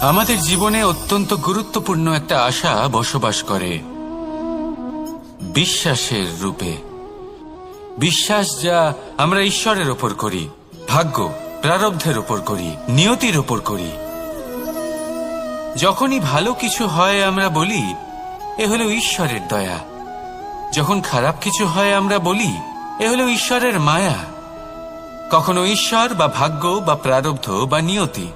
আমাদের জীবনে অত্যন্ত গুরুত্বপূর্ণ একটা আশা বসবাস করে বিশ্বাসের রূপে। বিশ্বাস যা আমরা ঈশ্বরের ওপর করি, ভাগ্য প্রারব্ধের ওপর করি, নিয়তির ওপর করি। যখনই ভালো কিছু হয় আমরা বলি এ হলো ঈশ্বরের দয়া, যখন খারাপ কিছু হয় আমরা বলি এ হলো ঈশ্বরের মায়া। কখনো ঈশ্বর বা ভাগ্য বা প্রারব্ধ বা নিয়তি।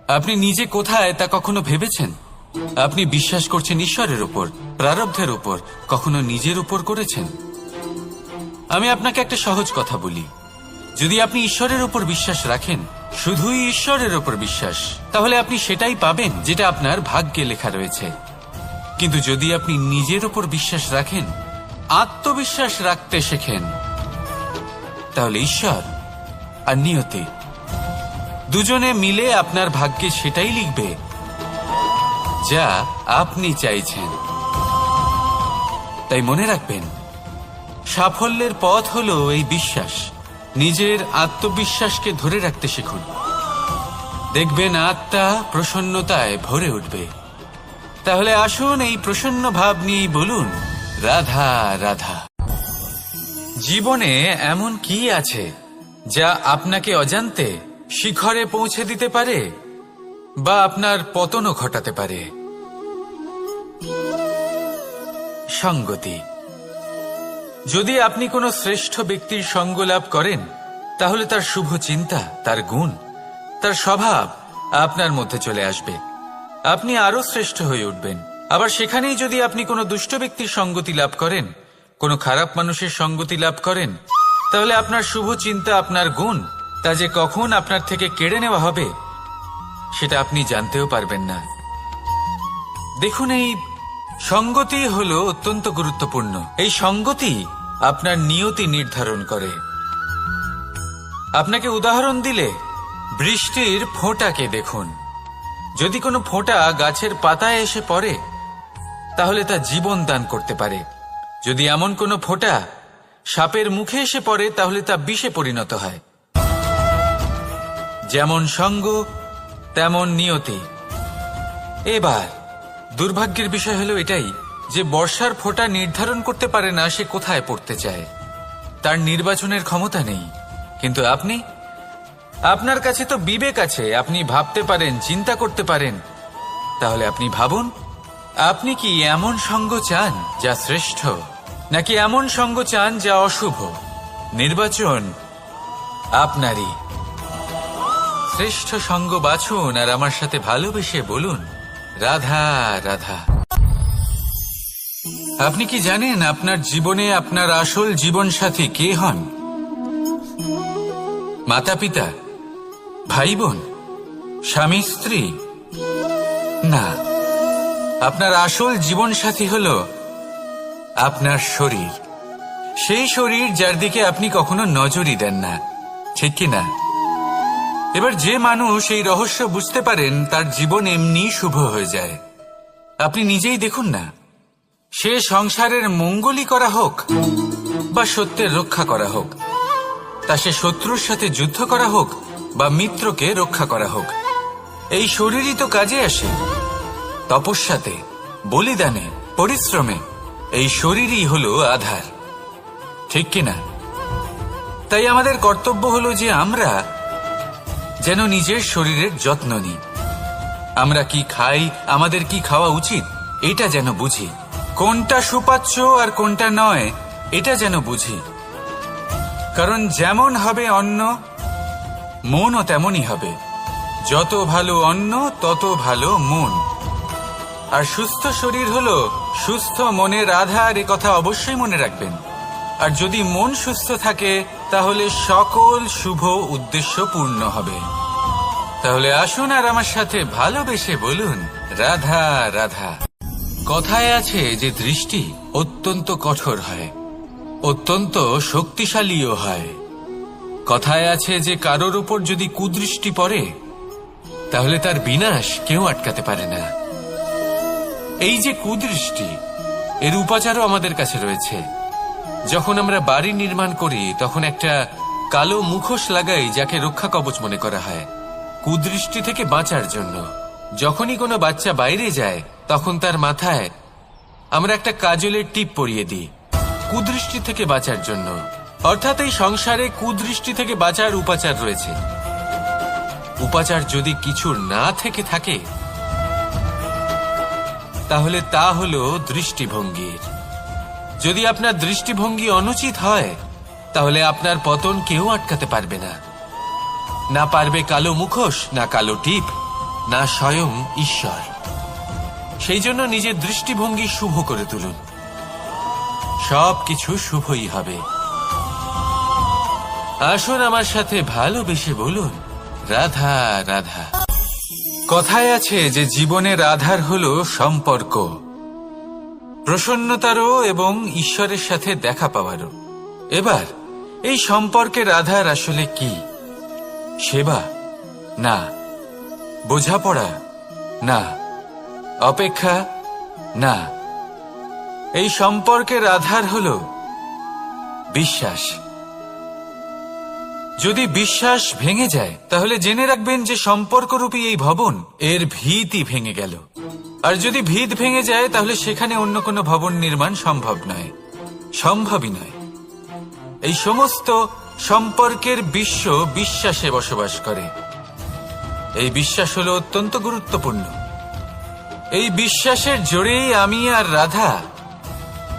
আপনি নিজে কোথায় তা কখনো ভেবেছেন? আপনি বিশ্বাস করছেন ঈশ্বরের উপর, প্রারব্ধের উপর, কখনো নিজের উপর করেছেন? আমি আপনাকে একটা সহজ কথা বলি, যদি আপনি ঈশ্বরের উপর বিশ্বাস রাখেন, শুধুই ঈশ্বরের উপর বিশ্বাস, তাহলে আপনি সেটাই পাবেন যেটা আপনার ভাগ্যে লেখা রয়েছে। কিন্তু যদি আপনি নিজের উপর বিশ্বাস রাখেন, আত্মবিশ্বাস রাখতে শেখেন, তাহলে ঈশ্বর আর নিয়তি দুজনে মিলে আপনার ভাগ্যে সেটাই লিখবে যা আপনি চাইছেন। তাই মনে রাখবেন, সাফল্যের পথ হলো এই বিশ্বাস। নিজের আত্মবিশ্বাসকে ধরে রাখতে শিখুন, দেখবেন আত্মা প্রসন্নতায় ভরে উঠবে। তাহলে আসুন এই প্রসন্ন ভাব নিয়েই বলুন, রাধা রাধা। জীবনে এমন কি আছে যা আপনাকে অজান্তে শিখরে পৌঁছে দিতে পারে বা আপনার পতনও ঘটাতে পারে? সঙ্গতি। যদি আপনি কোনো শ্রেষ্ঠ ব্যক্তির সঙ্গ লাভ করেন, তাহলে তার শুভ চিন্তা, তার গুণ, তার স্বভাব আপনার মধ্যে চলে আসবে। আপনি আরো শ্রেষ্ঠ হয়ে উঠবেন। আবার সেখানেই যদি আপনি কোনো দুষ্ট ব্যক্তির সঙ্গতি লাভ করেন, কোনো খারাপ মানুষের সঙ্গতি লাভ করেন, তাহলে আপনার শুভ চিন্তা, আপনার গুণ, তা যে কখন আপনার থেকে কেড়ে নেওয়া হবে সেটা আপনি জানতেও পারবেন না। দেখুন, এই সঙ্গতি হলো অত্যন্ত গুরুত্বপূর্ণ। এই সঙ্গতি আপনার নিয়তি নির্ধারণ করে। আপনাকে উদাহরণ দিলে, বৃষ্টির ফোঁটাকে দেখুন। যদি কোনো ফোঁটা গাছের পাতায় এসে পড়ে, তাহলে তা জীবন দান করতে পারে। যদি এমন কোনো ফোঁটা সাপের মুখে এসে পড়ে, তাহলে তা বিষে পরিণত হয়। যেমন সঙ্গ তেমন নিয়তি। এবার দুর্ভাগ্যের বিষয় হলো এটাই যে বর্ষার ফোঁটা নির্ধারণ করতে পারে না সে কোথায় পড়তে চায়। তার নির্বাচনের ক্ষমতা নেই। কিন্তু আপনি, আপনার কাছে তো বিবেক আছে, আপনি ভাবতে পারেন, চিন্তা করতে পারেন। তাহলে আপনি ভাবুন, আপনি কি এমন সঙ্গ চান যা শ্রেষ্ঠ, নাকি এমন সঙ্গ চান যা অশুভ? নির্বাচন আপনারই। শ্রেষ্ঠ সঙ্গ বাছুন আর আমার সাথে ভালোবেসে বলুন, রাধা রাধা। আপনি কি জানেন আপনার জীবনে আপনার আসল জীবনসাথী কে হন? মাতা পিতা, ভাই বোন, স্বামী স্ত্রী? না, আপনার আসল জীবনসাথী হল আপনার শরীর। সেই শরীর যার দিকে আপনি কখনো নজরই দেন না, ঠিক কি না? এবার যে মানুষ এই রহস্য বুঝতে পারেন, তার জীবন এমনি শুভ হয়ে যায়। আপনি নিজেই দেখুন না, সে সংসারের মঙ্গলই করা হোক বা সত্যের রক্ষা করা হোক, তা সে শত্রুর সাথে যুদ্ধ করা হোক বা মিত্রকে রক্ষা করা হোক, এই শরীরই তো কাজে আসে। তপস্যাতে, বলিদানে, পরিশ্রমে এই শরীরই হলো আধার, ঠিক কিনা? তাই আমাদের কর্তব্য হলো যে আমরা যেন নিজের শরীরের যত্ন নিই। আমরা কি খাই, আমাদের কি খাওয়া উচিত, এটা যেন বুঝি। কোনটা সুপাচ্য আর কোনটা নয়, এটা যেন বুঝি। কারণ যেমন হবে অন্ন, মনও তেমনই হবে। যত ভালো অন্ন তত ভালো মন। আর সুস্থ শরীর হলো সুস্থ মনের আধার, এ কথা অবশ্যই মনে রাখবেন। আর যদি মন সুস্থ থাকে, তাহলে সকল শুভ উদ্দেশ্য পূর্ণ হবে। তাহলে আসুন আর আমার সাথে ভালোবেসে বলুন, রাধা রাধা। কথায় আছে যে দৃষ্টি অত্যন্ত কঠোর হয়, অত্যন্ত শক্তিশালীও হয়। কথায় আছে যে কারোর উপর যদি কুদৃষ্টি পড়ে, তাহলে তার বিনাশ কেউ আটকাতে পারে না। এই যে কুদৃষ্টি, এর উপাচারও আমাদের কাছে রয়েছে। যখন আমরা বাড়ি নির্মাণ করি, তখন একটা কালো মুখোশ লাগাই, যাকে রক্ষা কবচ মনে করা হয়। কুদৃষ্টি থেকে বাঁচার জন্য। যখনই কোনো বাচ্চা বাইরে যায় তখন তার মাথায় আমরা একটা কাজলের টিপ পরিয়ে দিই, কুদৃষ্টি থেকে বাঁচার জন্য। অর্থাৎ এই সংসারে কুদৃষ্টি থেকে বাঁচার উপাচার রয়েছে। উপাচার যদি কিছু না থেকে থাকে তাহলে তা হলো দৃষ্টিভঙ্গির। যদি আপনার দৃষ্টিভঙ্গি অনুচিত হয় তাহলে আপনার পতন কেউ আটকাতে পারবে না। না পারবে কালো মুখোশ, না কালো টিপ, না স্বয়ং ঈশ্বর। সেই জন্য নিজের দৃষ্টিভঙ্গি শুভ করে তুলুন, সবকিছু শুভই হবে। আসুন আমার সাথে ভালোবেসে বলুন, রাধা রাধা। কথায় আছে যে জীবনের আধার হলো সম্পর্ক, প্রসন্নতারও এবং ঈশ্বরের সাথে দেখা পাওয়ারও। এবার এই সম্পর্কের আধার আসলে কি? সেবা? না। বোঝাপড়া? না। অপেক্ষা? না। এই সম্পর্কের আধার হলো বিশ্বাস। যদি বিশ্বাস ভেঙে যায় তাহলে জেনে রাখবেন যে সম্পর্করূপী এই ভবন এর ভিতই ভেঙে গেল। আর যদি ভিত ভেঙে যায় তাহলে সেখানে অন্য কোনো ভবন নির্মাণ সম্ভব নয়, সম্ভবই নয়। এই সমস্ত সম্পর্কের বিশ্ব বিশ্বাসে বসবাস করে। এই বিশ্বাস হলো অত্যন্ত গুরুত্বপূর্ণ। এই বিশ্বাসের জোরেই আমি আর রাধা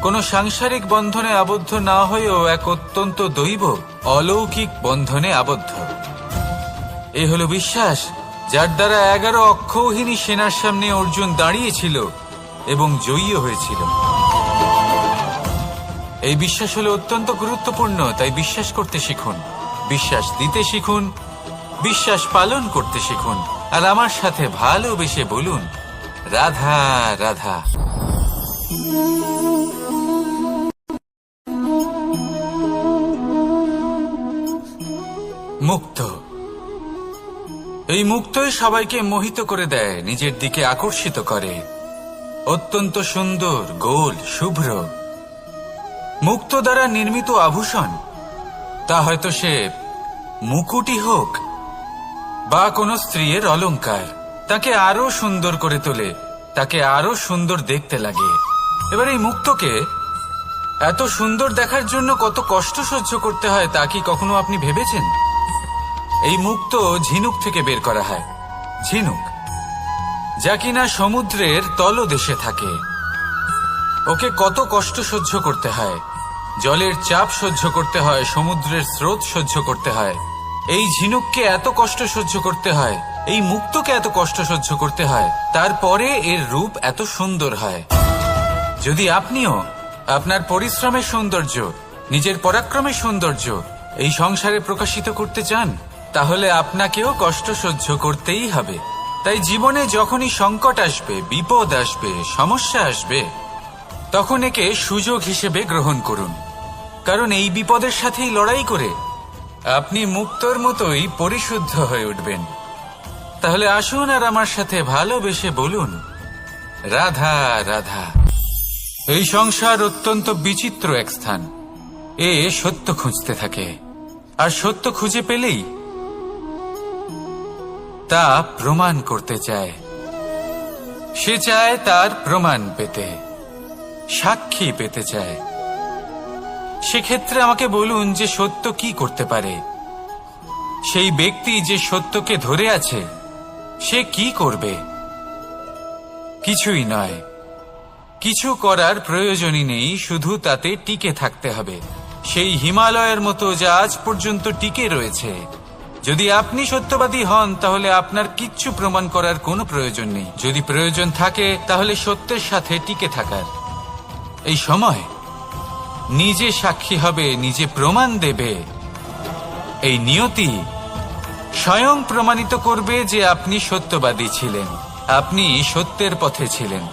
কোনো সাংসারিক বন্ধনে আবদ্ধ না হয়েও এক অত্যন্ত দৈব অলৌকিক বন্ধনে আবদ্ধ। এ হলো বিশ্বাস যার দ্বারা 11 অক্ষৌহিনী সেনার সামনে অর্জুন দাঁড়িয়েছিল এবং জয়ী হয়েছিল। এই বিশ্বাস হলো অত্যন্ত গুরুত্বপূর্ণ, তাই বিশ্বাস করতে শিখুন, বিশ্বাস দিতে শিখুন, বিশ্বাস পালন করতে শিখুন। আর আমার সাথে ভালোবেসে বলুন, রাধা রাধা। মুক্ত। এই মুক্তই সবাইকে মোহিত করে দেয়, নিজের দিকে আকর্ষিত করে। অত্যন্ত সুন্দর, গোল, শুভ্র। মুক্ত দ্বারা নির্মিত আভূষণ, তা হয়তো সে মুকুটই হোক বা কোনো স্ত্রীর অলংকার, তাকে আরো সুন্দর করে তোলে, তাকে আরো সুন্দর দেখতে লাগে। এবার এই মুক্তকে এত সুন্দর দেখার জন্য কত কষ্ট সহ্য করতে হয় তা কি কখনো আপনি ভেবেছেন? এই মুক্ত ঝিনুক থেকে বের করা হয়, ঝিনুক যা কিনা সমুদ্রের তলদেশে থাকে। ওকে কত কষ্ট সহ্য করতে হয়, জলের চাপ সহ্য করতে হয়, সমুদ্রের স্রোত সহ্য করতে হয়। এই ঝিনুককে এত কষ্ট সহ্য করতে হয়, এই মুক্তকে এত কষ্ট সহ্য করতে হয়, তারপরে এর রূপ এত সুন্দর হয়। যদি আপনিও আপনার পরিশ্রমের সৌন্দর্য, নিজের পরাক্রমের সৌন্দর্য এই সংসারে প্রকাশিত করতে চান তাহলে আপনাকেও কষ্ট সহ্য করতেই হবে। তাই জীবনে যখনই সংকট আসবে, বিপদ আসবে, সমস্যা আসবে, তখন একে সুযোগ হিসেবে গ্রহণ করুন। কারণ এই বিপদের সাথেই লড়াই করে আপনি মুক্তর মতোই পরিশুদ্ধ হয়ে উঠবেন। তাহলে আসুন আর আমার সাথে ভালোবেসে বলুন, রাধা রাধা। এই সংসার অত্যন্ত বিচিত্র এক স্থান। এ সত্য খুঁজতে থাকে, আর সত্য খুঁজে পেলেই তা প্রমাণ করতে চায়। সে চায় তার প্রমাণ পেতে, সাক্ষী পেতে চায়। সেক্ষেত্রে আমাকে বলুন যে সত্য কি করতে পারে? সেই ব্যক্তি যে সত্যকে ধরে আছে সে কি করবে? কিছুই নয়, কিছু করার প্রয়োজনই নেই, শুধু তাতে টিকে থাকতে হবে। সেই হিমালয়ের মতো যা আজ পর্যন্ত টিকে রয়েছে। যদি আপনি সত্যবাদী হন তাহলে আপনার কিচ্ছু প্রমাণ করার কোনো প্রয়োজন নেই। যদি প্রয়োজন থাকে তাহলে সত্যের সাথে টিকে থাকার। এই সময় নিজে সাক্ষী হবে, নিজে প্রমাণ দেবে। এই নিয়তি স্বয়ং প্রমাণিত করবে যে আপনি সত্যবাদী ছিলেন, আপনি সত্যের পথে ছিলেন।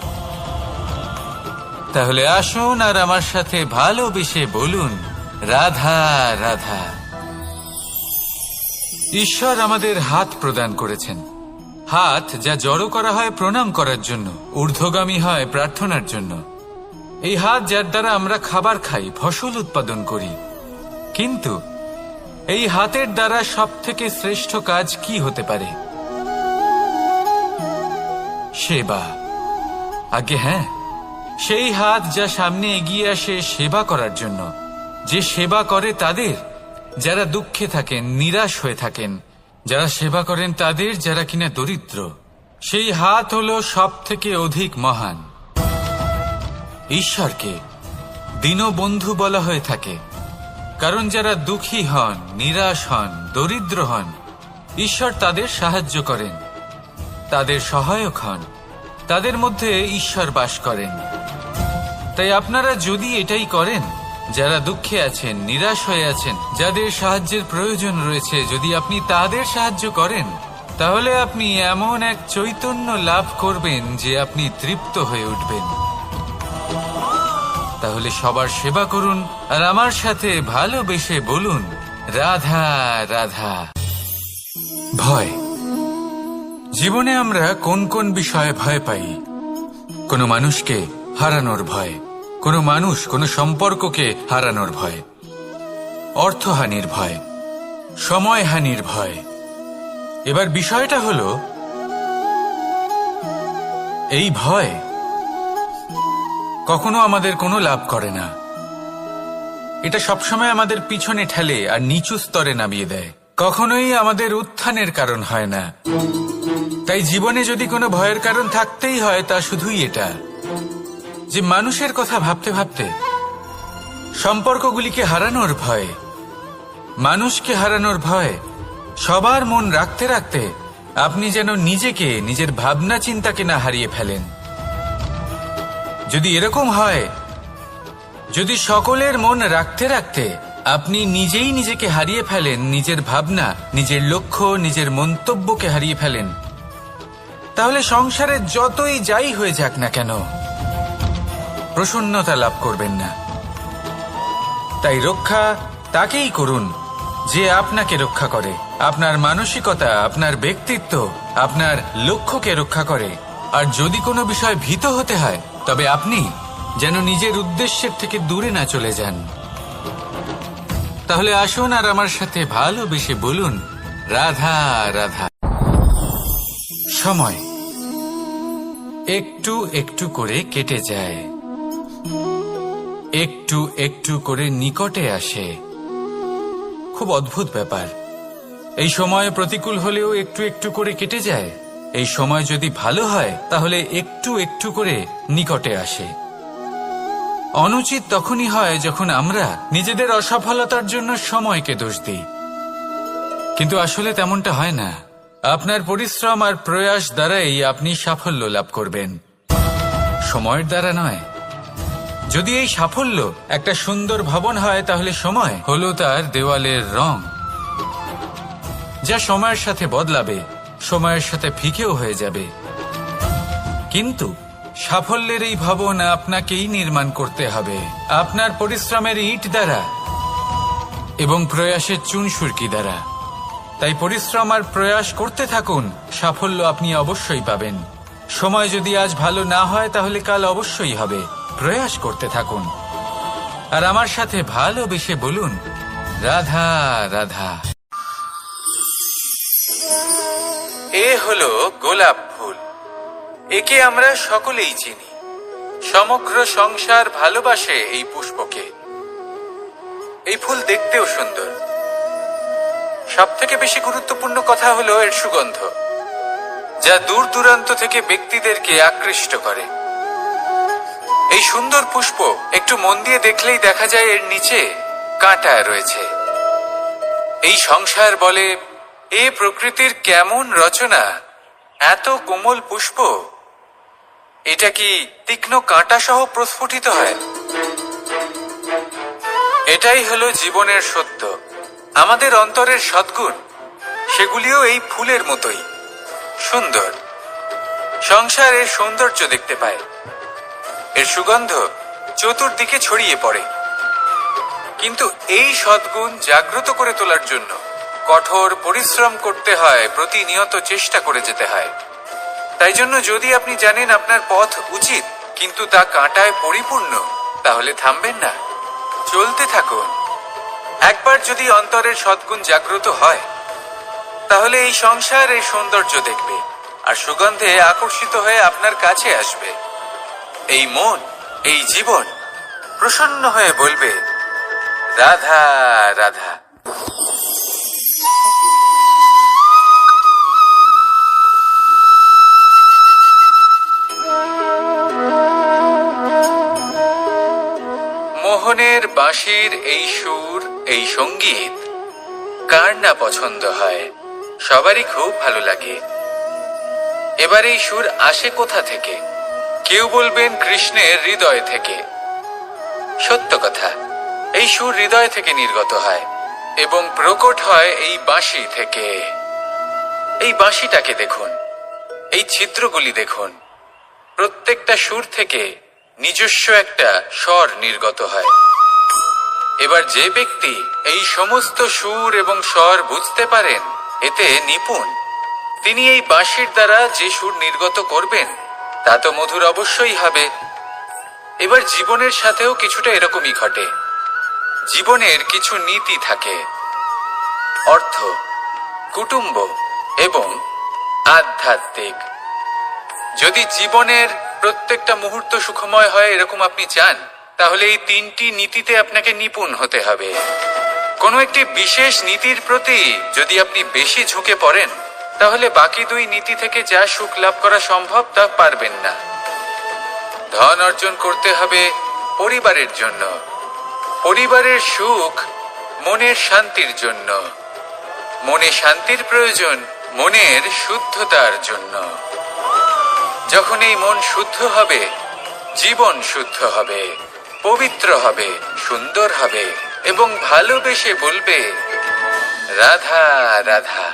তাহলে আসুন আর আমার সাথে ভালোবেসে বলুন, রাধা রাধা। ঈশ্বর আমাদের হাত প্রদান করেছেন। হাত যা জড়ো করা হয় প্রণাম করার জন্য, ঊর্ধ্বগামী হয় প্রার্থনার জন্য। এই হাত যার দ্বারা আমরা খাবার খাই, ফসল উৎপাদন করি। কিন্তু এই হাতের দ্বারা সবথেকে শ্রেষ্ঠ কাজ কি হতে পারে? সেবা। আগে হ্যাঁ, সেই হাত যা সামনে এগিয়ে আসে সেবা করার জন্য, যে সেবা করে তাদের যারা দুঃখে থাকেন, নিরাশ হয়ে থাকেন, যারা সেবা করেন তাদের যারা কিনা দরিদ্র, সেই হাত হলো সব থেকে অধিক মহান। ঈশ্বরকে দীনবন্ধু বলা হয়ে থাকে, কারণ যারা দুঃখী হন, নিরাশ হন, দরিদ্র হন, ঈশ্বর তাদের সাহায্য করেন, তাদের সহায়ক হন, তাদের মধ্যে ঈশ্বর বাস করেন। তাই আপনারা যদি এটাই করেন, যারা দুঃখে আছেন, নিরাশ হয়ে আছেন, যাদের সাহায্যের প্রয়োজন রয়েছে, যদি আপনি তাদের সাহায্য করেন, তাহলে আপনি এমন এক চৈতন্য লাভ করবেন যে আপনি তৃপ্ত হয়ে উঠবেন। তাহলে সবার সেবা করুন আর আমার সাথে ভালোবেসে বলুন, রাধা রাধা। ভয়। জীবনে আমরা কোন কোন বিষয়ে ভয় পাই? কোনো মানুষকে হারানোর ভয়, কোনো মানুষ, কোনো সম্পর্ককে হারানোর ভয়, অর্থহানির ভয়, সময়হানির ভয়। এবার বিষয়টা হলো, এই ভয় কখনো আমাদের কোনো লাভ করে না। এটা সবসময় আমাদের পিছনে ঠেলে আর নিচু স্তরে নামিয়ে দেয়, কখনোই আমাদের উত্থানের কারণ হয় না। তাই জীবনে যদি কোনো ভয়ের কারণ থাকতেই হয়, তা শুধুই এটা যে মানুষের কথা ভাবতে ভাবতে, সম্পর্কগুলিকে হারানোর ভয়, মানুষকে হারানোর ভয়, সবার মন রাখতে রাখতে আপনি যেন নিজেকে, নিজের ভাবনা চিন্তাকে না হারিয়ে ফেলেন। যদি এরকম হয়, যদি সকলের মন রাখতে রাখতে আপনি নিজেই নিজেকে হারিয়ে ফেলেন, নিজের ভাবনা, নিজের লক্ষ্য, নিজের মন্তব্যকে হারিয়ে ফেলেন, তাহলে সংসারে যতই যাই হয়ে যাক না কেন, প্রসন্নতা লাভ করবেন না। তাই রক্ষা তাকেই করুন যে আপনাকে রক্ষা করে, আপনার মানসিকতা, আপনার ব্যক্তিত্ব, আপনার লক্ষ্যকে রক্ষা করে। আর যদি কোনো বিষয় ভীত হতে হয়, তবে আপনি যেন নিজের উদ্দেশ্যের থেকে দূরে না চলে যান। তাহলে আসুন আর আমার সাথে ভালোবেসে বলুন, রাধা রাধা। সময় একটু একটু করে কেটে যায়, একটু একটু করে নিকটে আসে। খুব অদ্ভুত ব্যাপার। এই সময় প্রতিকূল হলেও একটু একটু করে কেটে যায়। এই সময় যদি ভালো হয়, তাহলে একটু একটু করে নিকটে আসে। অনুচিত তখনই হয় যখন আমরা নিজেদের অসফলতার জন্য সময়কে দোষ দিই, কিন্তু আসলে তেমনটা হয় না। আপনার পরিশ্রম আর প্রয়াস দ্বারাই আপনি সাফল্য লাভ করবেন, সময়ের দ্বারা নয়। যদি এই সাফল্য একটা সুন্দর ভবন হয়, তাহলে সময় হলো তার দেওয়ালের রং, যা সময়ের সাথে বদলাবে, সময়ের সাথে ফিকেও হয়ে যাবে। কিন্তু সাফল্যের এই ভবন আপনাকেই নির্মাণ করতে হবে, আপনার পরিশ্রমের ইট দ্বারা এবং প্রয়াসের চুনসুরকি দ্বারা। তাই পরিশ্রম আর প্রয়াস করতে থাকুন, সাফল্য আপনি অবশ্যই পাবেন। সময় যদি আজ ভালো না হয়, তাহলে কাল অবশ্যই হবে। প্রয়াস করতে থাকুন আর আমার সাথে ভালোবেসে বলুন, রাধা রাধা। এ হলো গোলাপ ফুল। একে আমরা সকলেই চিনি। সমগ্র সংসার ভালোবাসে এই পুষ্পকে। এই ফুল দেখতেও সুন্দর। সবথেকে বেশি গুরুত্বপূর্ণ কথা হলো এর সুগন্ধ, যা দূর দূরান্ত থেকে ব্যক্তিদেরকে আকৃষ্ট করে। এই সুন্দর পুষ্প একটু মন দিয়ে দেখলেই দেখা যায় এর নিচে কাঁটা রয়েছে। এই সংসার বলে, এ প্রকৃতির কেমন রচনা, এত কোমল পুষ্প, এটা কি তীক্ষ্ণ কাঁটা সহ প্রস্ফুটিত হয়? এটাই হলো জীবনের সত্য। আমাদের অন্তরের সদ্গুণ, সেগুলিও এই ফুলের মতোই সুন্দর। সংসার এর সৌন্দর্য দেখতে পায়, এর সুগন্ধ চতুর্দিকে ছড়িয়ে পড়ে। কিন্তু এই সদ্গুণ জাগ্রত করে তোলার জন্য কঠোর পরিশ্রম করতে হয়, প্রতিনিয়ত চেষ্টা করে যেতে হয়। তাই জন্য যদি আপনি জানেন আপনার পথ উচিত, কিন্তু তা কাঁটায় পরিপূর্ণ, তাহলে থামবেন না, চলতে থাকুন। একবার যদি অন্তরের সদ্গুণ জাগ্রত হয়, তাহলে এই সংসার এর সৌন্দর্য দেখবে, আর সুগন্ধে আকর্ষিত হয়ে আপনার কাছে আসবে। এই মন, এই জীবন প্রসন্ন হয়ে বলবে, রাধা রাধা। মোহনের বাঁশির এই সুর, এই সঙ্গীত কার না পছন্দ হয়, সবারই খুব ভালো লাগে। এবার এই সুর আসে কোথা থেকে? কেউ বলবেন কৃষ্ণের হৃদয় থেকে। সত্য কথা, এই সুর হৃদয় থেকে নির্গত হয় এবং প্রকট হয় এই বাঁশি থেকে। এই বাঁশিটাকে দেখুন, এই ছিদ্রগুলি দেখুন, প্রত্যেকটা সুর থেকে নিজস্ব একটা স্বর নির্গত হয়। এবার যে ব্যক্তি এই সমস্ত সুর এবং স্বর বুঝতে পারেন, এতে নিপুণ, তিনি এই বাঁশির দ্বারা যে সুর নির্গত করবেন তা তো মধুর অবশ্যই হবে। এবার জীবনের সাথেও কিছুটা এরকমই ঘটে। জীবনের কিছু নীতি থাকে, অর্থ, কুটুম্ব এবং আধ্যাত্মিক। যদি জীবনের প্রত্যেকটা মুহূর্ত সুখময় হয় এরকম আপনি চান, তাহলে এই তিনটি নীতিতে আপনাকে নিপুণ হতে হবে। কোনো একটি বিশেষ নীতির প্রতি যদি আপনি বেশি ঝুঁকে পড়েন, তাহলে বাকি দুই নীতি থেকে যা সুখ লাভ করা সম্ভব তা পারবেন না। ধন অর্জন করতে হবে পরিবারের জন্য, পরিবারের সুখ মনের শান্তির জন্য, মনে শান্তির প্রয়োজন মনের শুদ্ধতার জন্য। যখন এই মন শুদ্ধ হবে, জীবন শুদ্ধ হবে, পবিত্র হবে, সুন্দর হবে এবং ভালোবেসে বলবে, রাধা রাধা।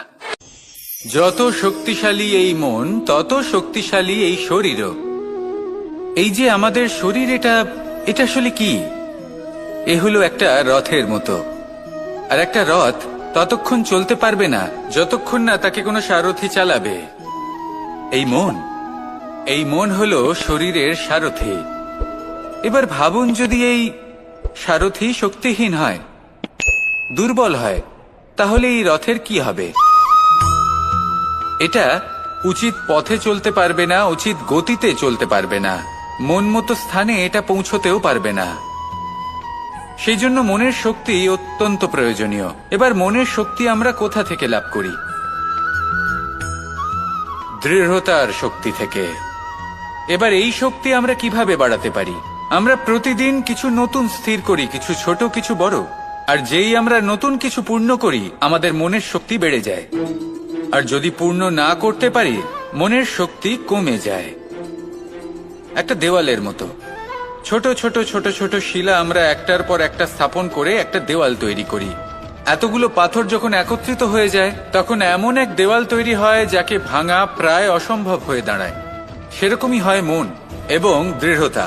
যত শক্তিশালী এই মন, তত শক্তিশালী এই শরীরও। এই যে আমাদের শরীর, এটা আসলে কি? এ হলো একটা রথের মতো। আর একটা রথ ততক্ষণ চলতে পারবে না যতক্ষণ না তাকে কোনো সারথি চালাবে। এই মন হলো শরীরের সারথি। এবার ভাবুন, যদি এই সারথি শক্তিহীন হয়, দুর্বল হয়, তাহলে এই রথের কি হবে? এটা উচিত পথে চলতে পারবে না, উচিত গতিতে চলতে পারবে না, মন মতো স্থানে এটা পৌঁছতেও পারবে না। সেই জন্য মনের শক্তি অত্যন্ত প্রয়োজনীয়। এবার মনের শক্তি আমরা কোথা থেকে লাভ করি? দৃঢ়তার শক্তি থেকে। এবার এই শক্তি আমরা কিভাবে বাড়াতে পারি? আমরা প্রতিদিন কিছু নতুন স্থির করি, কিছু ছোট কিছু বড়। আর যেই আমরা নতুন কিছু পূর্ণ করি, আমাদের মনের শক্তি বেড়ে যায়। আর যদি পূর্ণ না করতে পারি, মনের শক্তি কমে যায়। একটা দেওয়ালের মতো ছোট ছোট ছোট ছোট শিলা আমরা একটার পর একটা স্থাপন করে একটা দেওয়াল তৈরি করি। এতগুলো পাথর যখন একত্রিত হয়ে যায়, তখন এমন এক দেওয়াল তৈরি হয় যাকে ভাঙা প্রায় অসম্ভব হয়ে দাঁড়ায়। সেরকমই হয় মন এবং দৃঢ়তা।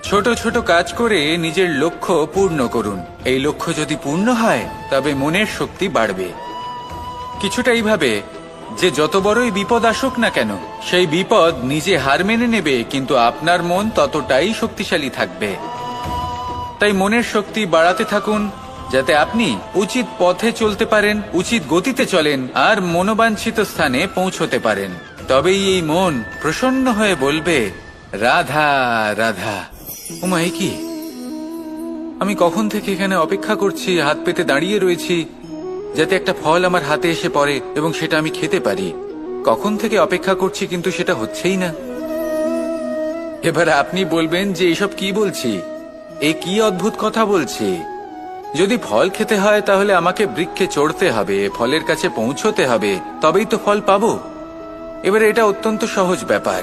ছোট ছোট কাজ করে নিজের লক্ষ্য পূর্ণ করুন। এই লক্ষ্য যদি পূর্ণ হয়, তবে মনের শক্তি বাড়বে। কিছুটা এইভাবে যে যত বড়ই বিপদ আসুক না কেন, সেই বিপদ নিজে হার মেনে নেবে, কিন্তু আপনার মন ততটাই শক্তিশালী থাকবে। তাই মনের শক্তি বাড়াতে থাকুন, যাতে আপনি উচিত পথে চলতে পারেন, উচিত গতিতে চলেন আর মনোবাঞ্ছিত স্থানে পৌঁছতে পারেন। তবেই এই মন প্রসন্ন হয়ে বলবে, রাধা রাধা। ওমা, এ কি? আমি কখন থেকে এখানে অপেক্ষা করছি, হাত পেতে দাঁড়িয়ে রয়েছি যাতে একটা ফল আমার হাতে এসে পড়ে এবং সেটা আমি খেতে পারি। কখন থেকে অপেক্ষা করছি, কিন্তু সেটা হচ্ছেই না। এবার আপনি বলবেন যে এসব কি বলছি, এ কি অদ্ভুত কথা বলছি। যদি ফল খেতে হয় তাহলে আমাকে বৃক্ষে চড়তে হবে, ফলের কাছে পৌঁছতে হবে, তবেই তো ফল পাবো। এবারে এটা অত্যন্ত সহজ ব্যাপার,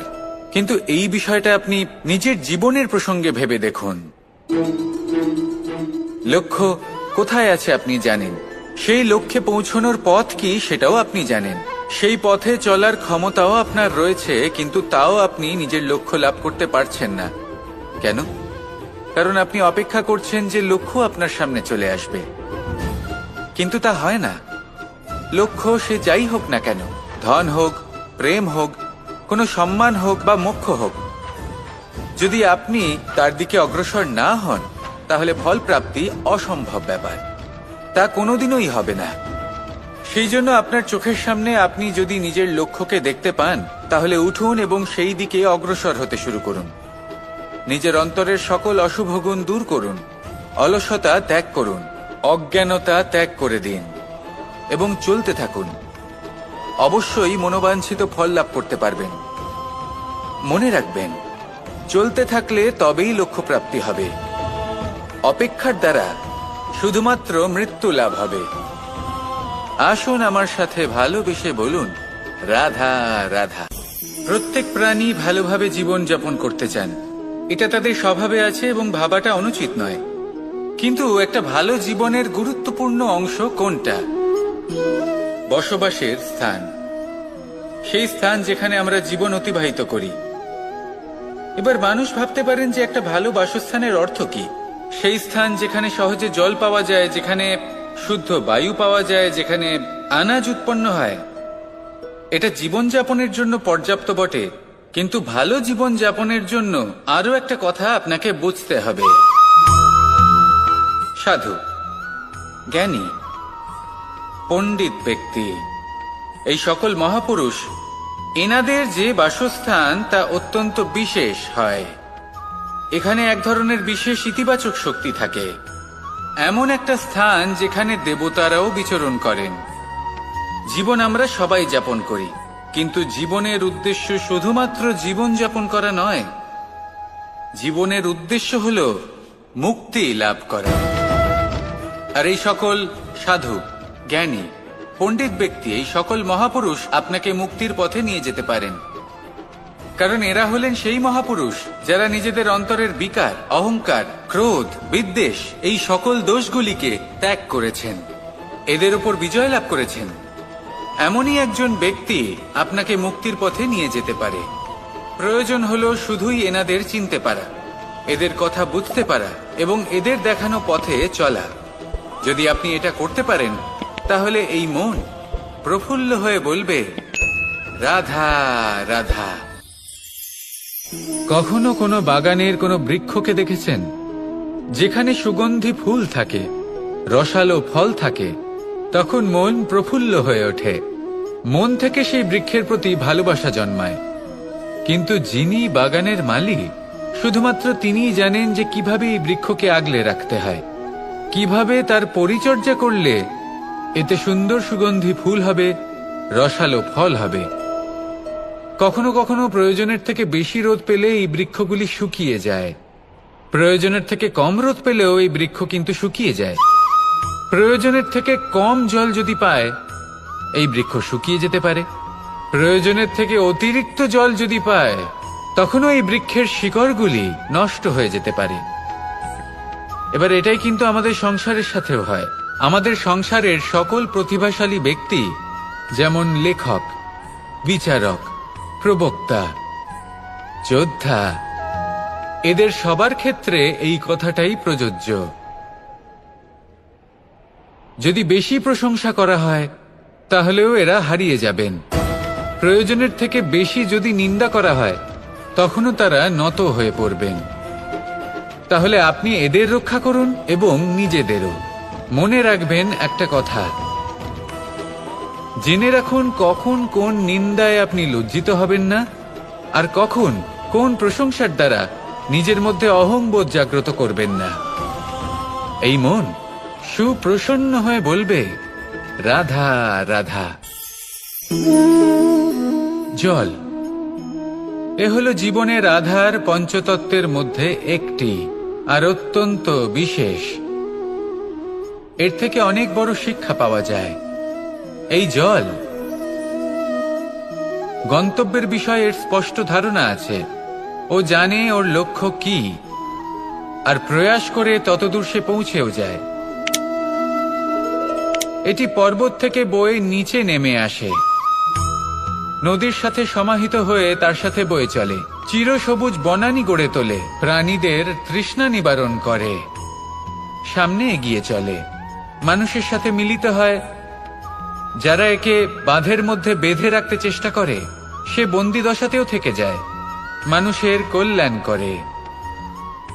কিন্তু এই বিষয়টা আপনি নিজের জীবনের প্রসঙ্গে ভেবে দেখুন। লক্ষ্য কোথায় আছে আপনি জানেন, সেই লক্ষ্যে পৌঁছানোর পথ কি সেটাও আপনি জানেন, সেই পথে চলার ক্ষমতাও আপনার রয়েছে, কিন্তু তাও আপনি নিজের লক্ষ্য লাভ করতে পারছেন না। কেন? কারণ আপনি অপেক্ষা করছেন যে লক্ষ্য আপনার সামনে চলে আসবে, কিন্তু তা হয় না। লক্ষ্য সে যাই হোক না কেন, ধন হোক, প্রেম হোক, কোনো সম্মান হোক বা মোক্ষ হোক, যদি আপনি তার দিকে অগ্রসর না হন, তাহলে ফল প্রাপ্তি অসম্ভব ব্যাপার। তা কোনোদিনই হবে না। সেই জন্য আপনার চোখের সামনে আপনি যদি নিজের লক্ষ্যকে দেখতে পান, তাহলে উঠুন এবং সেই দিকে অগ্রসর হতে শুরু করুন। নিজের অন্তরের সকল অশুভ গুণ দূর করুন, অলসতা ত্যাগ করুন, অজ্ঞানতা ত্যাগ করে দিন এবং চলতে থাকুন। অবশ্যই মনোবাঞ্ছিত ফল লাভ করতে পারবেন। মনে রাখবেন, চলতে থাকলে তবেই লক্ষ্য প্রাপ্তি হবে। অপেক্ষার দ্বারা শুধুমাত্র মৃত্যু লাভ হবে। আসুন আমার সাথে ভালোবেসে বলুন, রাধা রাধা। প্রত্যেক প্রাণী ভালোভাবে জীবন যাপন করতে চান, এটা তাদের স্বভাবে আছে এবং ভাবাটা অনুচিত নয়। কিন্তু একটা ভালো জীবনের গুরুত্বপূর্ণ অংশ কোনটা? বসবাসের স্থান, সেই স্থান যেখানে আমরা জীবন অতিবাহিত করি। এবার মানুষ ভাবতে পারেন যে একটা ভালো বাসস্থানের অর্থ কি? সেই স্থান যেখানে সহজে জল পাওয়া যায়, যেখানে শুদ্ধ বায়ু পাওয়া যায়, যেখানে আনাজ উৎপন্ন হয়। এটা জীবনযাপনের জন্য পর্যাপ্ত বটে, কিন্তু ভালো জীবন যাপনের জন্য আরো একটা কথা আপনাকে বুঝতে হবে। সাধু, জ্ঞানী, পণ্ডিত ব্যক্তি, এই সকল মহাপুরুষ, এনাদের যে বাসস্থান তা অত্যন্ত বিশেষ হয়। এখানে এক ধরনের বিশেষ ইতিবাচক শক্তি থাকে, এমন একটা স্থান যেখানে দেবতারাও বিচরণ করেন। জীবন আমরা সবাই যাপন করি, কিন্তু জীবনের উদ্দেশ্য শুধুমাত্র জীবন যাপন করা নয়। জীবনের উদ্দেশ্য হল মুক্তি লাভ করা। আর এই সকল সাধু, জ্ঞানী, পণ্ডিত ব্যক্তি, এই সকল মহাপুরুষ আপনাকে মুক্তির পথে নিয়ে যেতে পারেন। কারণ এরা হলেন সেই মহাপুরুষ যারা নিজেদের অন্তরের বিকার, অহংকার, ক্রোধ, বিদ্বেষ, এই সকল দোষগুলিকে ত্যাগ করেছেন, এদের উপর বিজয় লাভ করেছেন। এমনই একজন ব্যক্তি আপনাকে মুক্তির পথে নিয়ে যেতে পারে। প্রয়োজন হলো শুধুই এনাদের চিনতে পারা, এদের কথা বুঝতে পারা এবং এদের দেখানো পথে চলা। যদি আপনি এটা করতে পারেন, তাহলে এই মন প্রফুল্ল হয়ে বলবে, রাধা রাধা। কখনো কোনো বাগানের কোনো বৃক্ষকে দেখেছেন যেখানে সুগন্ধি ফুল থাকে, রসালো ফল থাকে? তখন মন প্রফুল্ল হয়ে ওঠে, মন থেকে সেই বৃক্ষের প্রতি ভালোবাসা জন্মায়। কিন্তু যিনি বাগানের মালিক, শুধুমাত্র তিনিই জানেন যে কিভাবে এই বৃক্ষকে আগলে রাখতে হয়, কিভাবে তার পরিচর্যা করলে এতে সুন্দর সুগন্ধি ফুল হবে, রসালো ফল হবে। কখনো কখনো প্রয়োজনের থেকে বেশি রোদ পেলে এই বৃক্ষগুলি শুকিয়ে যায়, প্রয়োজনের থেকে কম রোদ পেলেও এই বৃক্ষ কিন্তু শুকিয়ে যায়। প্রয়োজনের থেকে কম জল যদি পায়, এই বৃক্ষ শুকিয়ে যেতে পারে। প্রয়োজনের থেকে অতিরিক্ত জল যদি পায়, তখনও এই বৃক্ষের শিকড়গুলি নষ্ট হয়ে যেতে পারে। এবার এটাই কিন্তু আমাদের সংসারের সাথেও হয়। আমাদের সংসারের সকল প্রতিভাশালী ব্যক্তি, যেমন লেখক, বিচারক, প্রবক্তা, যোদ্ধা, এদের সবার ক্ষেত্রে এই কথাটাই প্রযোজ্য। যদি বেশি প্রশংসা করা হয়, তাহলেও এরা হারিয়ে যাবেন। প্রয়োজনের থেকে বেশি যদি নিন্দা করা হয়, তখনও তারা নত হয়ে পড়বেন। তাহলে আপনি এদের রক্ষা করুন এবং নিজেদেরও। মনে রাখবেন একটা কথা, জেনে রাখুন কখন কোন নিন্দায় আপনি লজ্জিত হবেন না, আর কখন কোন প্রশংসার দ্বারা নিজের মধ্যে অহংবোধ জাগ্রত করবেন না। এই মন সুপ্রসন্ন হয়ে বলবে, রাধা রাধা। জল, এ হলো জীবনের আধার পঞ্চতত্ত্বের মধ্যে একটি, আর অত্যন্ত বিশেষ। এর থেকে অনেক বড় শিক্ষা পাওয়া যায়। এই জল, গন্তব্যের বিষয়ে এর স্পষ্ট ধারণা আছে। ও জানে ওর লক্ষ্য কি, আর প্রয়াস করে ততদূর সে পৌঁছেও যায়। এটি পর্বত থেকে বয়ে নিচে নেমে আসে, নদীর সাথে সমাহিত হয়ে তার সাথে বয়ে চলে, চিরসবুজ বনানী গড়ে তোলে, প্রাণীদের তৃষ্ণা নিবারণ করে, সামনে এগিয়ে চলে, মানুষের সাথে মিলিত হয়। যারা একে বাঁধের মধ্যে বেঁধে রাখতে চেষ্টা করে, সে বন্দি দশাতেও থেকে যায়, মানুষের কল্যাণ করে।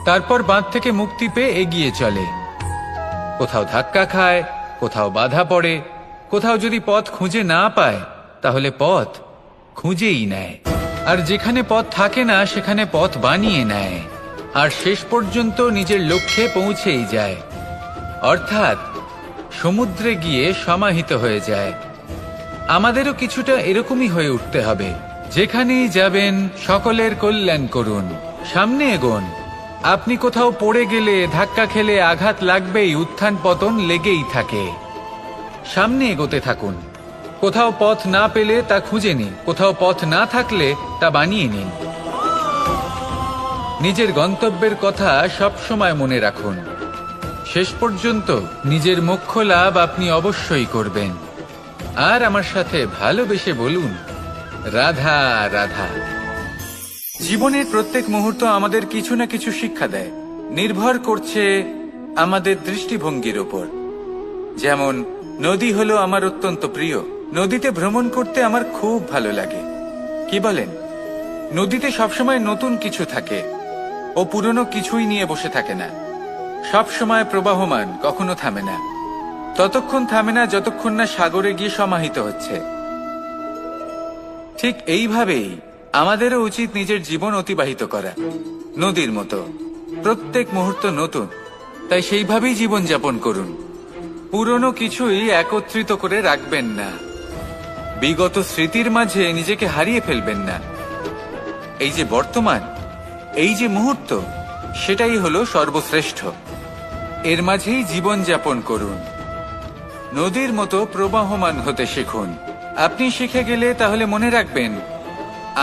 তারপর বাঁধ থেকে মুক্তি পেয়ে এগিয়ে চলে, কোথাও ধাক্কা খায়, কোথাও বাধা পড়ে, কোথাও যদি পথ খুঁজে না পায় তাহলে পথ খুঁজেই নেয়, আর যেখানে পথ থাকে না সেখানে পথ বানিয়ে নেয়, আর শেষ পর্যন্ত নিজের লক্ষ্যে পৌঁছেই যায়, অর্থাৎ সমুদ্রে গিয়ে সমাহিত হয়ে যায়। আমাদেরও কিছুটা এরকমই হয়ে উঠতে হবে। যেখানেই যাবেন সকলের কল্যাণ করুন, সামনে এগোন। আপনি কোথাও পড়ে গেলে, ধাক্কা খেলে আঘাত লাগবেই, উত্থান পতন লেগেই থাকে। সামনে এগোতে থাকুন। কোথাও পথ না পেলে তা খুঁজে নিন, কোথাও পথ না থাকলে তা বানিয়ে নিন। নিজের গন্তব্যের কথা সব সময় মনে রাখুন। শেষ পর্যন্ত নিজের মোক্ষ লাভ আপনি অবশ্যই করবেন। আর আমার সাথে ভালোবেসে বলুন, রাধা রাধা। জীবনের প্রত্যেক মুহূর্ত আমাদের কিছু না কিছু শিক্ষা দেয়, নির্ভর করছে আমাদের দৃষ্টিভঙ্গির উপর। যেমন নদী হলো আমার অত্যন্ত প্রিয়, নদীতে ভ্রমণ করতে আমার খুব ভালো লাগে। কি বলেন? নদীতে সবসময় নতুন কিছু থাকে, ও পুরনো কিছুই নিয়ে বসে থাকে না। সব সময় প্রবাহমান, কখনো থামে না। ততক্ষণ থামে না যতক্ষণ না সাগরে গিয়ে সমাহিত হচ্ছে। ঠিক এইভাবেই আমাদেরও উচিত নিজের জীবন অতিবাহিত করা, নদীর মতো। প্রত্যেক মুহূর্ত নতুন, তাই সেইভাবেই জীবন যাপন করুন। পুরনো কিছুই একত্রিত করে রাখবেন না, বিগত স্মৃতির মাঝে নিজেকে হারিয়ে ফেলবেন না। এই যে বর্তমান, এই যে মুহূর্ত, সেটাই হলো সর্বশ্রেষ্ঠ। এর মাঝেই জীবন যাপন করুন। নদীর মতো প্রবাহমান হতে শিখুন। আপনি শিখে গেলে তাহলে মনে রাখবেন,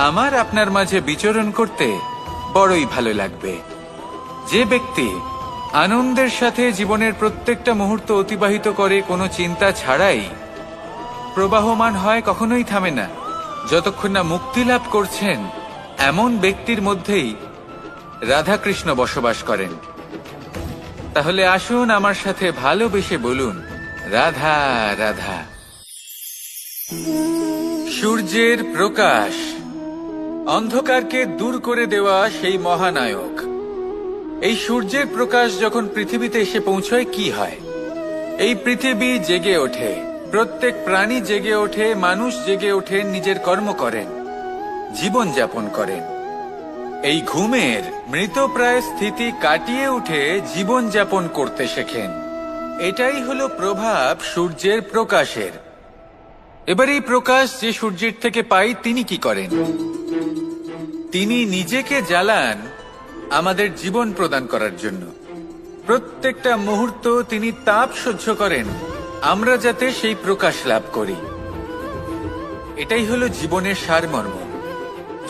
আমার আপনার মাঝে বিচরণ করতে বড়ই ভালো লাগবে। যে ব্যক্তি আনন্দের সাথে জীবনের প্রত্যেকটা মুহূর্ত অতিবাহিত করে কোনো চিন্তা ছাড়াই, প্রবাহমান হয়, কখনোই থামে না, যতক্ষণ না মুক্তি লাভ করছেন, এমন ব্যক্তির মধ্যেই রাধাকৃষ্ণ বসবাস করেন। তাহলে আসুন আমার সাথে ভালোবেসে বলুন, রাধা রাধা। সূর্যের প্রকাশ, অন্ধকারকে দূর করে দেওয়া সেই মহানায়ক। এই সূর্যের প্রকাশ যখন পৃথিবীতে এসে পৌঁছয়, কি হয়? এই পৃথিবী জেগে ওঠে, প্রত্যেক প্রাণী জেগে ওঠে, মানুষ জেগে ওঠে, নিজের কর্ম করেন, জীবন যাপন করেন। এই ঘুমের মৃতপ্রায় স্থিতি কাটিয়ে উঠে জীবন যাপন করতে শেখেন। এটাই হলো প্রভাব সূর্যের প্রকাশের। এবার এই প্রকাশ যে সূর্যের থেকে পাই, তিনি কি করেন? তিনি নিজেকে জ্বালান আমাদের জীবন প্রদান করার জন্য। প্রত্যেকটা মুহূর্ত তিনি তাপ সহ্য করেন, আমরা যাতে সেই প্রকাশ লাভ করি। এটাই হলো জীবনের সারমর্ম।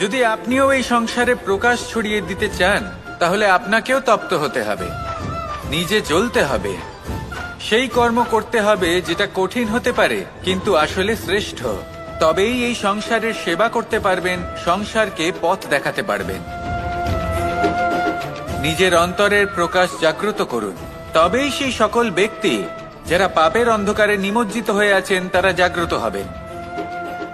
যদি আপনিও এই সংসারে প্রকাশ ছড়িয়ে দিতে চান, তাহলে আপনাকেও তপ্ত হতে হবে, নিজে জ্বলতে হবে, সেই কর্ম করতে হবে যেটা কঠিন হতে পারে কিন্তু আসলে শ্রেষ্ঠ। তবেই এই সংসারের সেবা করতে পারবেন, সংসারকে পথ দেখাতে পারবেন। নিজের অন্তরের প্রকাশ জাগ্রত করুন, তবেই সেই সকল ব্যক্তি যারা পাপের অন্ধকারে নিমজ্জিত হয়ে আছেন, তারা জাগ্রত হবেন।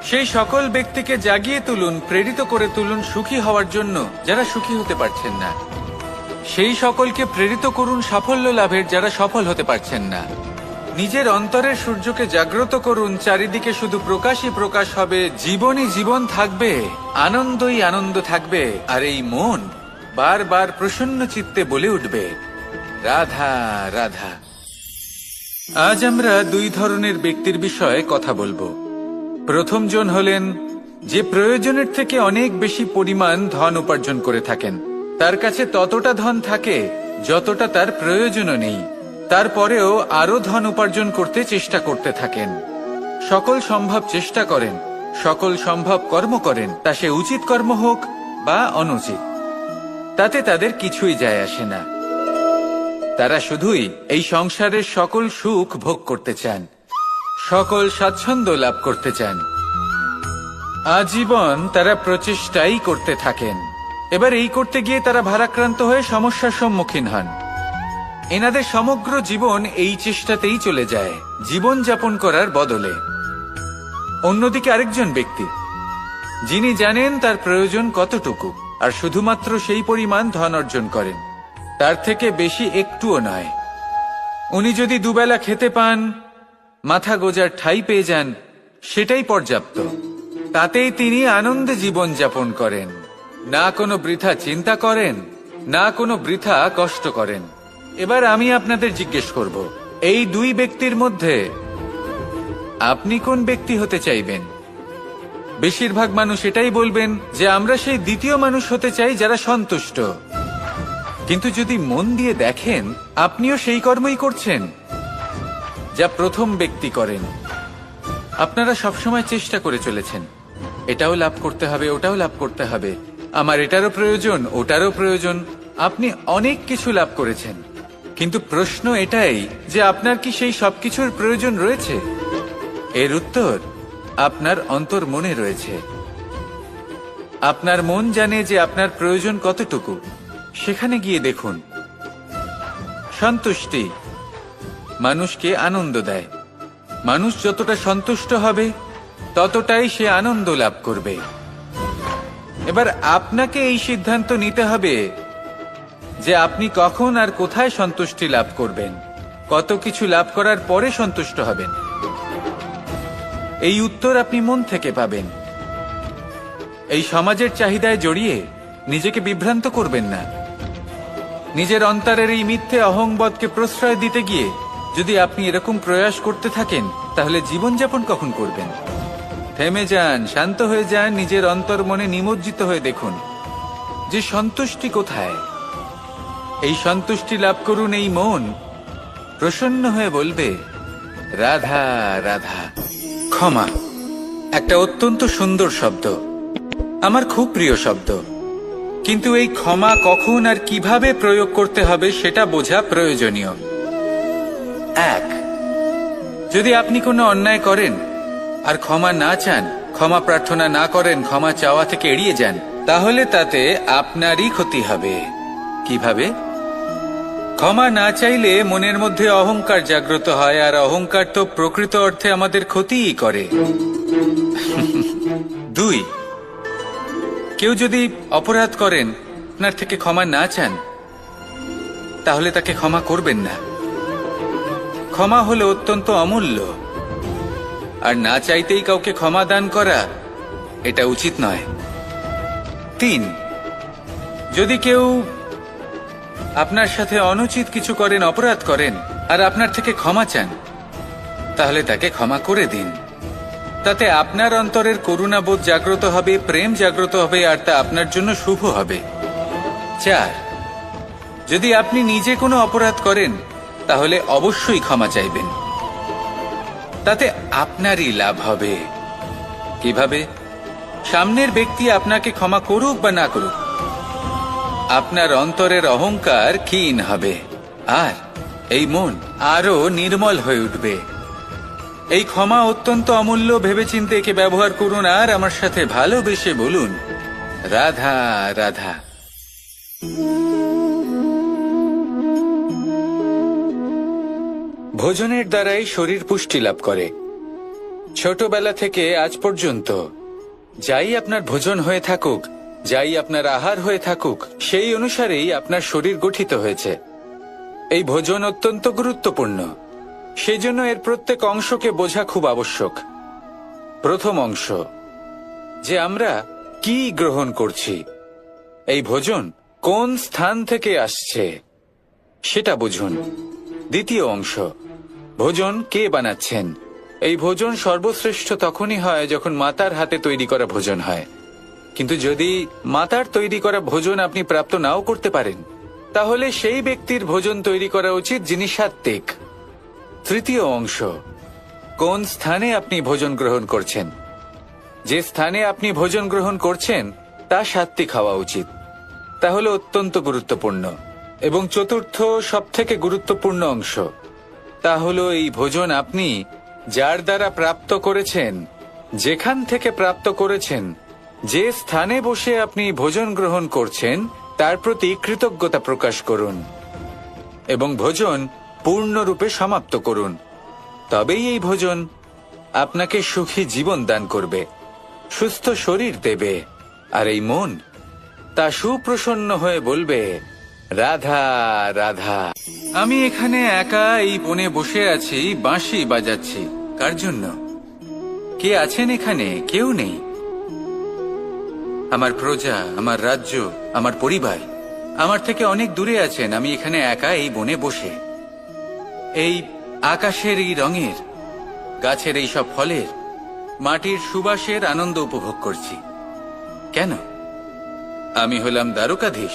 সেই সকল ব্যক্তিকে জাগিয়ে তুলুন, প্রেরিত করে তুলুন সুখী হওয়ার জন্য যারা সুখী হতে পারছেন না। সেই সকলকে প্রেরিত করুন সাফল্য লাভের যারা সফল হতে পারছেন না। নিজের অন্তরের সূর্যকে জাগ্রত করুন, চারিদিকে শুধু প্রকাশই প্রকাশ হবে, জীবনই জীবন থাকবে, আনন্দই আনন্দ থাকবে, আর এই মন বারবার প্রসন্ন চিত্তে বলে উঠবে, রাধা রাধা। আজ আমরা দুই ধরনের ব্যক্তির বিষয়ে কথা বলবো। প্রথম জন হলেন যে প্রয়োজনের থেকে অনেক বেশি পরিমাণ ধন উপার্জন করে থাকেন। তার কাছে ততটা ধন থাকে যতটা তার প্রয়োজনও নেই, তারপরেও আরো ধন উপার্জন করতে চেষ্টা করতে থাকেন। সকল সম্ভব চেষ্টা করেন, সকল সম্ভব কর্ম করেন, তা সে উচিত কর্ম হোক বা অনুচিত, তাতে তাদের কিছুই যায় আসে না। তারা শুধুই এই সংসারের সকল সুখ ভোগ করতে চান, সকল স্বাচ্ছন্দ্য লাভ করতে চান। আজীবন তারা প্রচেষ্টাই করতে থাকেন। এবার এই করতে গিয়ে তারা ভারাক্রান্ত হয়ে সমস্যার সম্মুখীন হন। এনাদের সমগ্র জীবন এই চেষ্টাতেই চলে যায়, জীবন যাপন করার বদলে। অন্যদিকে আরেকজন ব্যক্তি, যিনি জানেন তার প্রয়োজন কতটুকু, আর শুধুমাত্র সেই পরিমাণ ধন অর্জন করেন, তার থেকে বেশি একটুও নয়। উনি যদি দুবেলা খেতে পান, মাথা গোজার ঠাঁই পেয়ে যান, সেটাই পর্যাপ্ত। তাতেই তিনি আনন্দে জীবন যাপন করেন, না কোনো বৃথা চিন্তা করেন, না কোনো বৃথা কষ্ট করেন। এবার আমি আপনাদের জিজ্ঞেস করব, এই দুই ব্যক্তির মধ্যে আপনি কোন ব্যক্তি হতে চাইবেন? বেশিরভাগ মানুষ এটাই বলবেন যে আমরা সেই দ্বিতীয় মানুষ হতে চাই যারা সন্তুষ্ট। কিন্তু যদি মন দিয়ে দেখেন, আপনিও সেই কর্মই করছেন যা প্রথম ব্যক্তি করেন। আপনারা সবসময় চেষ্টা করে চলেছেন, এটাও লাভ করতে হবে, ওটাও লাভ করতে হবে, আমার এটারও প্রয়োজন, ওটারও প্রয়োজন। আপনি অনেক কিছু লাভ করেছেন, কিন্তু প্রশ্ন এটাই যে আপনার কি সেই সবকিছুর প্রয়োজন রয়েছে? এর উত্তর আপনার অন্তর্মনে রয়েছে। আপনার মন জানে যে আপনার প্রয়োজন কতটুকু। সেখানে গিয়ে দেখুন। সন্তুষ্টি মানুষকে আনন্দ দেয়। মানুষ যতটা সন্তুষ্ট হবে ততটাই সে আনন্দ লাভ করবে। এবার আপনাকে এই সিদ্ধান্ত নিতে হবে যে আপনি কখন আর কোথায় সন্তুষ্টি লাভ করবেন, কত কিছু লাভ করার পরে সন্তুষ্ট হবেন। এই উত্তর আপনি মন থেকে পাবেন। এই সমাজের চাহিদায় জড়িয়ে নিজেকে বিভ্রান্ত করবেন না। নিজের অন্তরের এই মিথ্যে অহংবোধকে প্রশ্রয় দিতে গিয়ে যদি আপনি এরকম প্রয়াস করতে থাকেন, তাহলে জীবনযাপন কখন করবেন? থেমে যান, শান্ত হয়ে যান, নিজের অন্তর মনে নিমজ্জিত হয়ে দেখুন যে সন্তুষ্টি কোথায়। এই সন্তুষ্টি লাভ করুন। এই মন প্রসন্ন হয়ে বলবে, রাধা রাধা। ক্ষমা একটা অত্যন্ত সুন্দর শব্দ, আমার খুব প্রিয় শব্দ, কিন্তু এই ক্ষমা কখন আর কিভাবে প্রয়োগ করতে হবে সেটা বোঝা প্রয়োজনীয়। এক, যদি আপনি কোনো অন্যায় করেন আর ক্ষমা না চান, ক্ষমা প্রার্থনা না করেন, ক্ষমা চাওয়া থেকে এড়িয়ে যান, তাহলে তাতে আপনারই ক্ষতি হবে। কিভাবে? ক্ষমা না চাইলে মনের মধ্যে অহংকার জাগ্রত হয়, আর অহংকার তো প্রকৃত অর্থে আমাদের ক্ষতিই করে। দুই, কেউ যদি অপরাধ করেন, আপনার থেকে ক্ষমা না চান, তাহলে তাকে ক্ষমা করবেন না। ক্ষমা হলো অত্যন্ত অমূল্য, আর না চাইতেই কাউকে ক্ষমা দান করা এটা উচিত নয়। তিন, যদি কেউ আপনার সাথে অনুচিত কিছু করেন, অপরাধ করেন, আর আপনার থেকে ক্ষমা চান, তাহলে তাকে ক্ষমা করে দিন। তাতে আপনার অন্তরের করুণাবোধ জাগ্রত হবে, প্রেম জাগ্রত হবে, আর তা আপনার জন্য শুভ হবে। চার, যদি আপনি নিজে কোনো অপরাধ করেন, তাহলে অবশ্যই ক্ষমা চাইবেন। তাতে আপনারই লাভ হবে। কিভাবে? সামনের ব্যক্তি আপনাকে ক্ষমা করুক বা না করুক, আপনার অন্তরের অহংকার ক্ষীণ হবে, আর এই মন আরো নির্মল হয়ে উঠবে। এই ক্ষমা অত্যন্ত অমূল্য, ভেবেচিন্তে একে ব্যবহার করুন, আর আমার সাথে ভালোবেসে বলুন, রাধা রাধা। ভোজনের দ্বারাই শরীর পুষ্টি লাভ করে। ছোটবেলা থেকে আজ পর্যন্ত যাই আপনার ভোজন হয়ে থাকুক, যাই আপনার আহার হয়ে থাকুক, সেই অনুসারেই আপনার শরীর গঠিত হয়েছে। এই ভোজন অত্যন্ত গুরুত্বপূর্ণ, সেজন্য এর প্রত্যেক অংশকে বোঝা খুব আবশ্যক। প্রথম অংশ, যে আমরা কি গ্রহণ করছি, এই ভোজন কোন স্থান থেকে আসছে সেটা বুঝুন। দ্বিতীয় অংশ, ভোজন কে বানাচ্ছেন। এই ভোজন সর্বশ্রেষ্ঠ তখনই হয় যখন মাতার হাতে তৈরি করা ভোজন হয়। কিন্তু যদি মাতার তৈরি করা ভোজন আপনি প্রাপ্ত নাও করতে পারেন, তাহলে সেই ব্যক্তির ভোজন তৈরি করা উচিত যিনি সাত্ত্বিক। তৃতীয় অংশ, কোন স্থানে আপনি ভোজন গ্রহণ করছেন। যে স্থানে আপনি ভোজন গ্রহণ করছেন তা সাত্ত্বিক হওয়া উচিত। তা হলো অত্যন্ত গুরুত্বপূর্ণ। এবং চতুর্থ সবথেকে গুরুত্বপূর্ণ অংশ, তা হলো এই ভোজন আপনি যার দ্বারা প্রাপ্ত করেছেন, যেখান থেকে প্রাপ্ত করেছেন, যে স্থানে বসে আপনি ভোজন গ্রহণ করছেন, তার প্রতি কৃতজ্ঞতা প্রকাশ করুন এবং ভোজন পূর্ণরূপে সমাপ্ত করুন। তবেই এই ভোজন আপনাকে সুখী জীবন দান করবে, সুস্থ শরীর দেবে, আর এই মন তা সুপ্রসন্ন হয়ে বলবে, রাধা রাধা। আমি এখানে একা এই বনে বসে আছি, বাঁশি বাজাচ্ছি। কার জন্য? কে আছেন এখানে? কেউ নেই। আমার প্রজা, আমার রাজ্য, আমার পরিবার আমার থেকে অনেক দূরে আছেন। আমি এখানে একা এই বনে বসে এই আকাশের এই রঙের, গাছের এই সব ফলের, মাটির সুবাসের আনন্দ উপভোগ করছি। কেন? আমি হলাম দ্বারকাধীশ।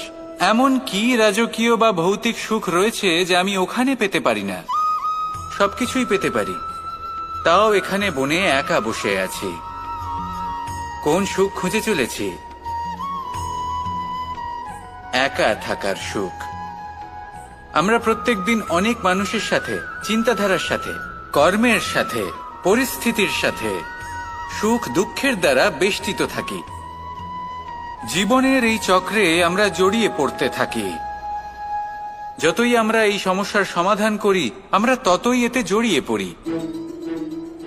এমন কি রাজকীয় বা ভৌতিক সুখ রয়েছে যে আমি ওখানে পেতে পারি না? সবকিছুই পেতে পারি, তাও এখানে বনে একা বসে আছি। কোন সুখ খুঁজে চলেছি? একা থাকার সুখ। আমরা প্রত্যেকদিন অনেক মানুষের সাথে, চিন্তাধারার সাথে, কর্মের সাথে, পরিস্থিতির সাথে, সুখ দুঃখের দ্বারা বেষ্টিত থাকি। জীবনের এই চক্রে আমরা জড়িয়ে পড়তে থাকি। যতই আমরা এই সমস্যার সমাধান করি, আমরা ততই এতে জড়িয়ে পড়ি।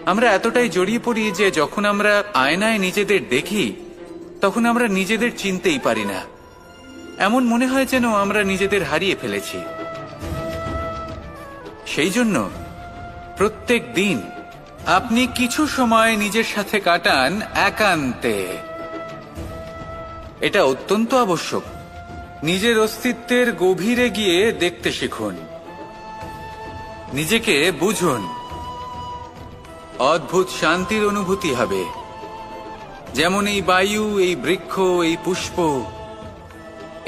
আমরা এতটাই জড়িয়ে পড়ি যে যখন আমরা আয়নায় নিজেদের দেখি, তখন আমরা নিজেদের চিনতেই পারি না। এমন মনে হয় যেন আমরা নিজেদের হারিয়ে ফেলেছি। সেই জন্য প্রত্যেক দিন আপনি কিছু সময় নিজের সাথে কাটান একান্তে। এটা অত্যন্ত আবশ্যক। নিজের অস্তিত্বের গভীরে গিয়ে দেখতে শিখুন, নিজেকে বুঝুন। অদ্ভুত শান্তির অনুভূতি হবে। যেমন এই বায়ু, এই বৃক্ষ, এই পুষ্প,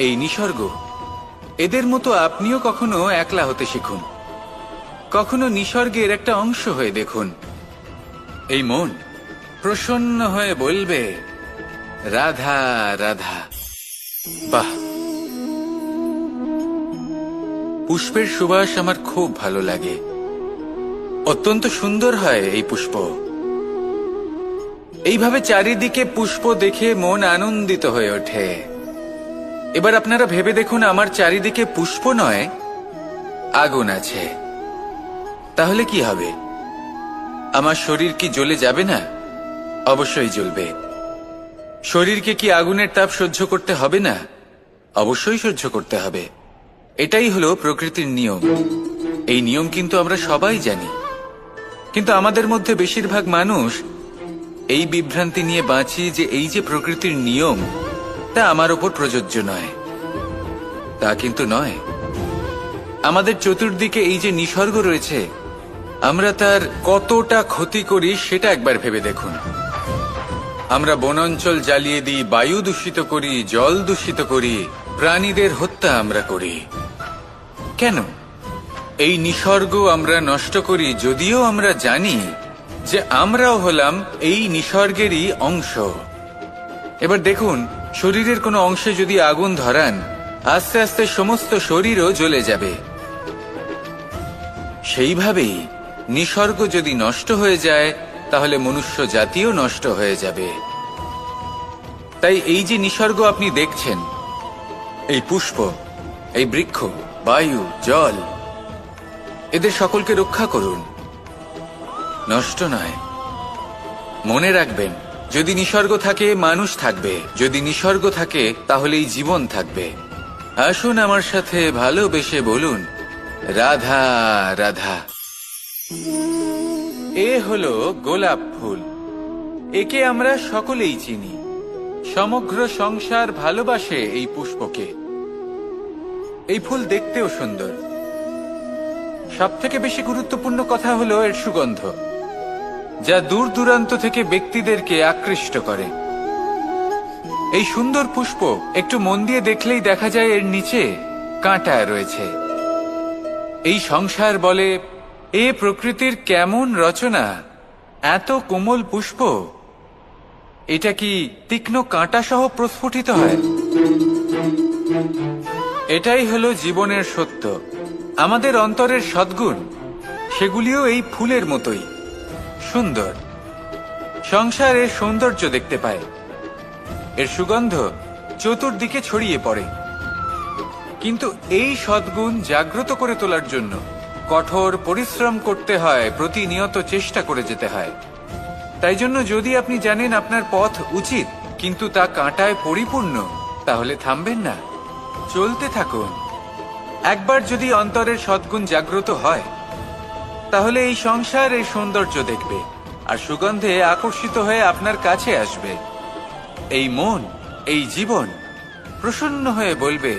এই নিসর্গ, এদের মতো আপনিও কখনো একলা হতে শিখুন। কখনো নিসর্গের একটা অংশ হয়ে দেখুন। এই মন প্রসন্ন হয়ে বলবে, রাধা রাধা। বাহ, পুষ্পের সুবাস আমার খুব ভালো লাগে। অত্যন্ত সুন্দর হয় এই পুষ্প। এইভাবে চারিদিকে পুষ্প দেখে মন আনন্দিত হয়ে ওঠে। এবার আপনারা ভেবে দেখুন, আমার চারিদিকে পুষ্প নয়, আগুন আছে। তাহলে কি হবে? আমার শরীর কি জ্বলে যাবে না? অবশ্যই জ্বলবে। শরীরকে কি আগুনের তাপ সহ্য করতে হবে না? অবশ্যই সহ্য করতে হবে। এটাই হলো প্রকৃতির নিয়ম। এই নিয়ম কিন্তু আমরা সবাই জানি, কিন্তু আমাদের মধ্যে বেশিরভাগ মানুষ এই বিভ্রান্তি নিয়ে বাঁচি যে এই যে প্রকৃতির নিয়ম, তা আমার ওপর প্রযোজ্য নয়। তা কিন্তু নয়। আমাদের চতুর্দিকে এই যে নিসর্গ রয়েছে, আমরা তার কতটা ক্ষতি করি সেটা একবার ভেবে দেখুন। আমরা বনাঞ্চল জ্বালিয়ে দিই, বায়ু দূষিত করি, জল দূষিত করি, প্রাণীদের হত্যা আমরা করি। কেন? এই নিসর্গ আমরা নষ্ট করি, যদিও আমরা জানি যে আমরাও হলাম এই নিসর্গেরই অংশ। এবার দেখুন, শরীরের কোনো অংশে যদি আগুন ধরান, আস্তে আস্তে সমস্ত শরীরও জ্বলে যাবে। সেইভাবেই নিসর্গ যদি নষ্ট হয়ে যায়, তাহলে মনুষ্য জাতিও নষ্ট হয়ে যাবে। তাই এই যে নিসর্গ আপনি দেখছেন, এই পুষ্প, এই বৃক্ষ, বায়ু, জল, এদের সকলকে রক্ষা করুন, নষ্ট নয়। মনে রাখবেন, যদি নিসর্গ থাকে মানুষ থাকবে, যদি নিসর্গ থাকে তাহলেই জীবন থাকবে। আসুন আমার সাথে ভালোবেসে বলুন, রাধা রাধা। এ হলো গোলাপ ফুল। একে আমরা সকলেই চিনি। সমগ্র সংসার ভালোবাসে এই পুষ্পকে। এই ফুল দেখতেও সুন্দর। সবথেকে বেশি গুরুত্বপূর্ণ কথা হলো এর সুগন্ধ, যা দূর দূরান্ত থেকে ব্যক্তিদেরকে আকৃষ্ট করে। এই সুন্দর পুষ্প একটু মন দিয়ে দেখলেই দেখা যায় এর নিচে কাঁটা রয়েছে। এই সংসার বলে, এ প্রকৃতির কেমন রচনা, এত কোমল পুষ্প, এটা কি তীক্ষ্ণ কাঁটা সহ প্রস্ফুটিত হয়? এটাই হলো জীবনের সত্য। আমাদের অন্তরের সদ্গুণ, সেগুলিও এই ফুলের মতোই সুন্দর। সংসারের সৌন্দর্য দেখতে পায়, এর সুগন্ধ চতুর্দিকে ছড়িয়ে পড়ে। কিন্তু এই সদ্গুণ জাগ্রত করে তোলার জন্য কঠোর পরিশ্রম করতে হয়, প্রতিনিয়ত চেষ্টা করে যেতে হয়। তাই জন্য যদি আপনি জানেন আপনার পথ উচিত, কিন্তু তা কাঁটায় পরিপূর্ণ, তাহলে থামবেন না, চলতে থাকুন। একবার যদি অন্তরের সদ্গুণ জাগ্রত হয়, তাহলে এই সংসার এর সৌন্দর্য দেখবে আর সুগন্ধে আকর্ষিত হয়ে আপনার কাছে আসবে। এই মন, এই জীবন প্রসন্ন হয়ে বলবে,